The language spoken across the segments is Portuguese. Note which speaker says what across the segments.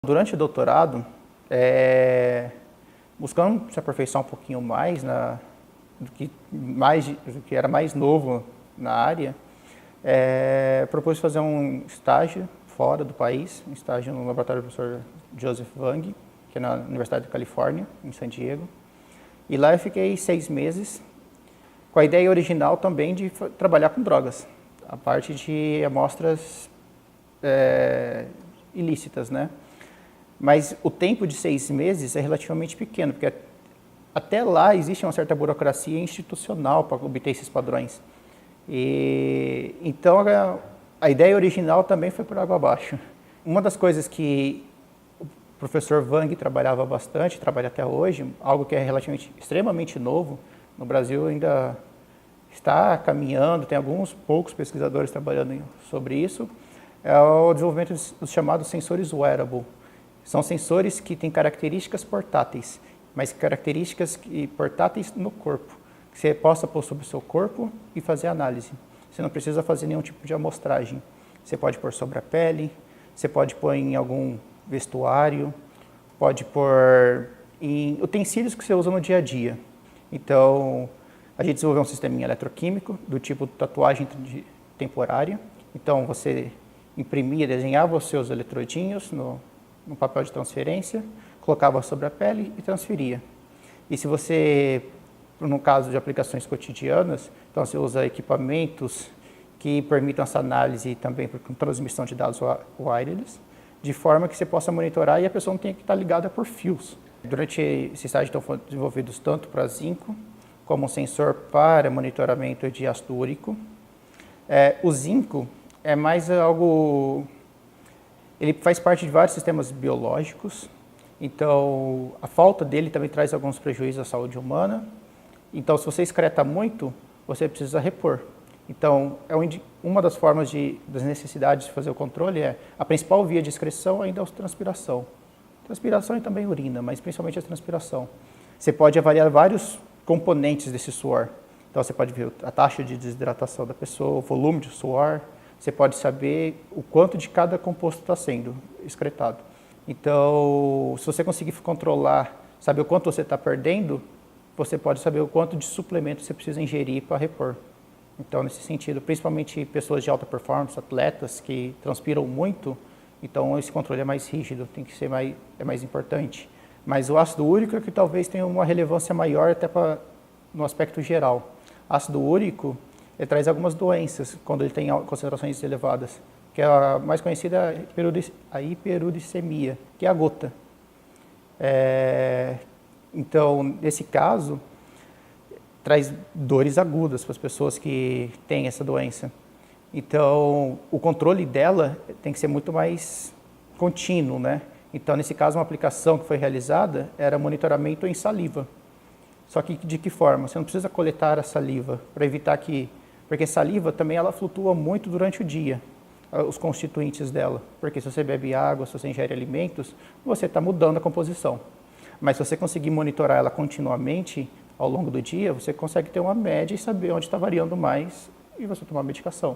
Speaker 1: Durante o doutorado, buscando se aperfeiçoar um pouquinho mais, do que era mais novo na área, propus fazer um estágio fora do país, um estágio no laboratório do professor Joseph Wang, que é na Universidade da Califórnia, em San Diego. E lá eu fiquei 6 meses, com a ideia original também de trabalhar com drogas, a parte de amostras ilícitas, né? Mas o tempo de 6 meses é relativamente pequeno, porque até lá existe uma certa burocracia institucional para obter esses padrões. Então, a ideia original também foi por água abaixo. Uma das coisas que o professor Wang trabalhava bastante, trabalha até hoje, algo que é relativamente extremamente novo, no Brasil ainda está caminhando, tem alguns poucos pesquisadores trabalhando sobre isso, é o desenvolvimento dos chamados sensores wearable. São sensores que têm características portáteis, mas características portáteis no corpo, que você possa pôr sobre o seu corpo e fazer análise. Você não precisa fazer nenhum tipo de amostragem. Você pode pôr sobre a pele, você pode pôr em algum vestuário, pode pôr em utensílios que você usa no dia a dia. Então, a gente desenvolveu um sisteminha eletroquímico do tipo tatuagem temporária. Então, você imprimia, desenhava os seus eletrodinhos no papel de transferência, colocava sobre a pele e transferia. E se você, no caso de aplicações cotidianas, então você usa equipamentos que permitam essa análise também com transmissão de dados wireless, de forma que você possa monitorar e a pessoa não tenha que estar ligada por fios. Durante esse estágio estão foram desenvolvidos tanto para zinco, como um sensor para monitoramento de ácido úrico. O zinco é mais algo... Ele faz parte de vários sistemas biológicos, então a falta dele também traz alguns prejuízos à saúde humana. Então, se você excreta muito, você precisa repor. Então, uma das formas das necessidades de fazer o controle a principal via de excreção ainda é a transpiração. Transpiração e também urina, mas principalmente a transpiração. Você pode avaliar vários componentes desse suor. Então, você pode ver a taxa de desidratação da pessoa, o volume de suor. Você pode saber o quanto de cada composto está sendo excretado. Então, se você conseguir controlar, saber o quanto você está perdendo, você pode saber o quanto de suplemento você precisa ingerir para repor. Então, nesse sentido, principalmente pessoas de alta performance, atletas que transpiram muito, então esse controle é mais rígido, tem que ser mais importante. Mas o ácido úrico é que talvez tenha uma relevância maior até no aspecto geral. Ácido úrico, ele traz algumas doenças quando ele tem concentrações elevadas, que é a mais conhecida a hiperuricemia, que é a gota. Então, nesse caso, traz dores agudas para as pessoas que têm essa doença. Então, o controle dela tem que ser muito mais contínuo, né? Então, nesse caso, uma aplicação que foi realizada era monitoramento em saliva. Só que de que forma? Você não precisa coletar a saliva para evitar que... Porque saliva também ela flutua muito durante o dia, os constituintes dela. Porque se você bebe água, se você ingere alimentos, você está mudando a composição. Mas se você conseguir monitorar ela continuamente ao longo do dia, você consegue ter uma média e saber onde está variando mais e você tomar medicação.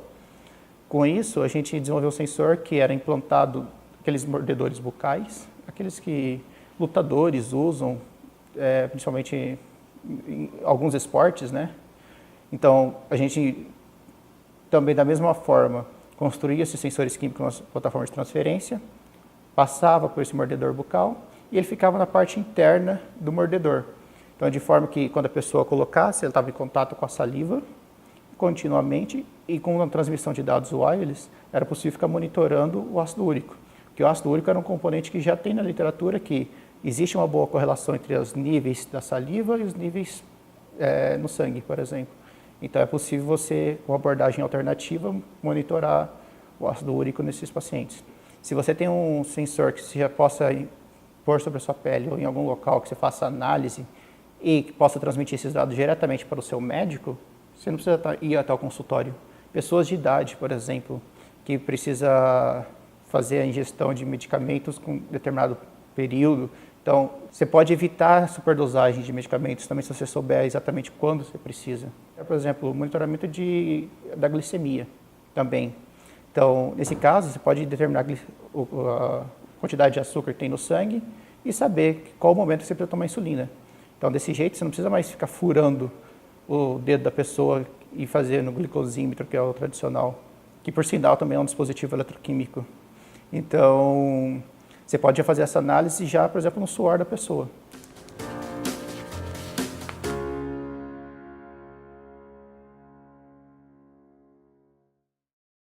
Speaker 1: Com isso, a gente desenvolveu um sensor que era implantado, aqueles mordedores bucais, aqueles que lutadores usam, principalmente em alguns esportes, né? Então, a gente também, da mesma forma, construía esses sensores químicos nas plataformas de transferência, passava por esse mordedor bucal e ele ficava na parte interna do mordedor. Então, de forma que quando a pessoa colocasse, ela estava em contato com a saliva continuamente e com a transmissão de dados wireless, era possível ficar monitorando o ácido úrico. Porque o ácido úrico era um componente que já tem na literatura que existe uma boa correlação entre os níveis da saliva e os níveis no sangue, por exemplo. Então, é possível você, com abordagem alternativa, monitorar o ácido úrico nesses pacientes. Se você tem um sensor que você já possa pôr sobre a sua pele ou em algum local que você faça análise e que possa transmitir esses dados diretamente para o seu médico, você não precisa ir até o consultório. Pessoas de idade, por exemplo, que precisa fazer a ingestão de medicamentos com determinado período. Então, você pode evitar a superdosagem de medicamentos também se você souber exatamente quando você precisa. Por exemplo, o monitoramento da glicemia também. Então, nesse caso, você pode determinar a quantidade de açúcar que tem no sangue e saber qual o momento que você precisa tomar insulina. Então, desse jeito, você não precisa mais ficar furando o dedo da pessoa e fazer no glicosímetro, que é o tradicional, que por sinal também é um dispositivo eletroquímico. Então, você pode já fazer essa análise já, por exemplo, no suor da pessoa.